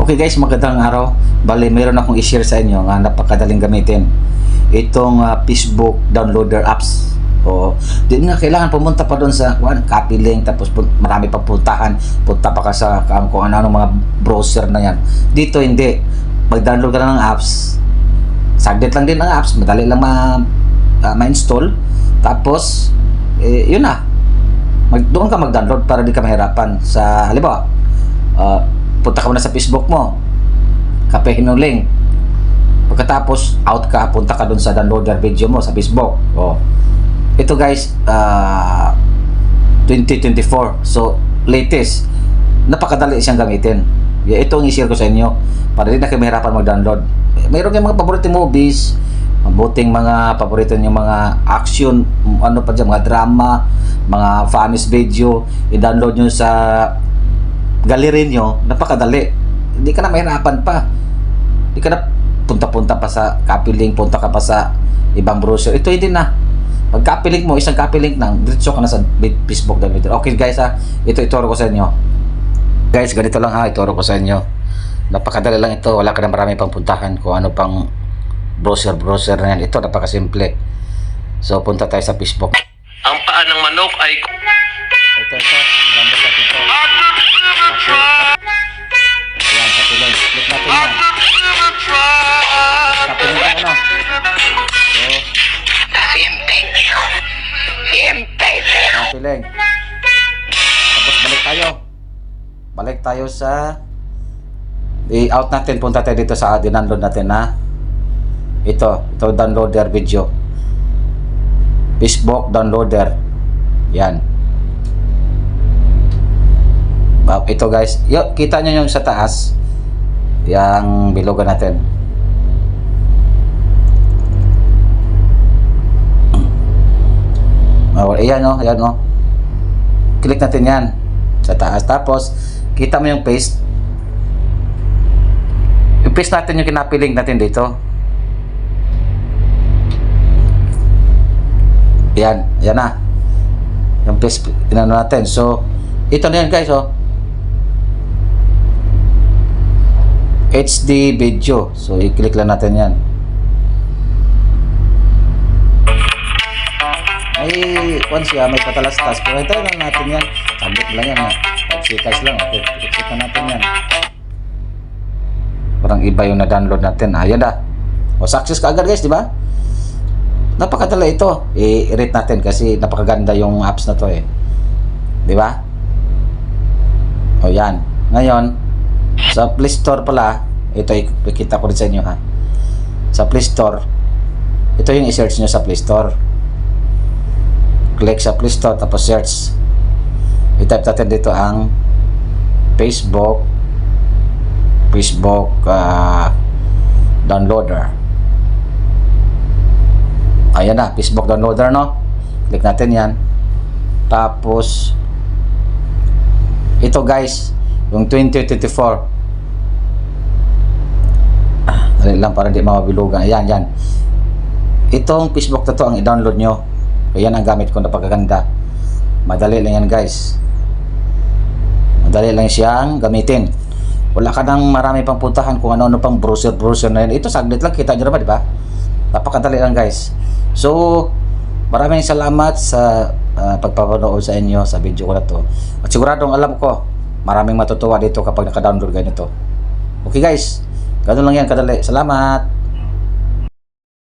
Okay guys, magandang araw. Bali, meron akong i-share sa inyo nga napakadaling gamitin. Itong Facebook downloader apps. O, di nga kailangan pumunta pa doon sa copy link, tapos marami pa puntahan. Punta pa ka sa kung ano mga browser na yan. Dito hindi. Mag-download ka lang ng apps. Saglit lang din ang apps. Madali lang ma-install. Tapos, yun na. Doon ka mag-download para di ka mahirapan. Sa, halimbawa, punta ka muna sa Facebook mo, kapehin yung link, pagkatapos out ka, punta ka dun sa downloader video mo sa Facebook. Ito guys, 2024, so latest, napakadali siyang gamitin. Ito ang i-share ko sa inyo para di na kayo mahirapan mag-download. Mayroon yung mga paborito movies, mabuting mga paborito yung mga action, ano pa dyan, mga drama, mga funniest video, i-download nyo sa gallery nyo, napakadali. Hindi ka na mahirapan pa. Hindi ka na punta-punta pa sa copy link, punta ka pa sa ibang browser. Ito hindi na. Pag copy link mo, isang copy link lang, diretso ka na sa Facebook downloader. Okay guys ito ituro ko sa inyo. Guys, ganito lang ituro ko sa inyo. Napakadali lang ito. Wala ka na marami pang puntahan kung ano pang browser na yan. Ito napakasimple. So, punta tayo sa Facebook. Ang paa ng manok ay... Ito. Ganda sa ito. Ayan, copy link. Click natin yan. Copy link lang, ano? So, copy link. Tapos balik tayo sa i-out natin. Punta tayo dito sa dindownload natin na ito downloader video. Facebook downloader. Yan. Ito guys, kita nyo yung sa taas, yung bilogan natin. Ayan o. Click natin yan sa taas. Tapos, kita mo yung paste. Yung paste natin yung kinapiling natin dito. Yan na. Yung paste, inano natin. So, ito na yan guys HD video. So, i-click lang natin yan. May patalastas. Pero ito lang natin yan. Sabit lang yan. 5 seconds lang. Okay, i-click na natin yan. Parang iba yung na-download natin. Ayan na. Success ka agad guys, di ba? Napakadali ito. I-rate natin kasi napakaganda yung apps na to di ba? Yan. Ngayon, sa Play Store pala, ito ipikita ko rin sa inyo sa Play Store, ito yung i-search nyo sa Play Store. Click sa Play Store, tapos search. I-type natin dito ang Facebook downloader. Ayan na, Facebook downloader Click natin yan. Tapos ito guys, yung 2024. Dali lang para hindi mabilugan. Ayan. Itong Facebook na to ang i-download nyo. Ayan ang gamit ko, napakaganda. Madali lang yan guys. Madali lang siyang gamitin. Wala ka nang marami pang puntahan kung ano-ano pang browser na yan. Ito saglit lang, kita nyo naman, di ba? Napakadali lang guys. So, maraming salamat sa pagpapanood sa inyo sa video ko na to. At siguradong alam ko, maraming matutuwa dito kapag naka-download ganito. Okay guys, ganun lang yan kadali. Salamat!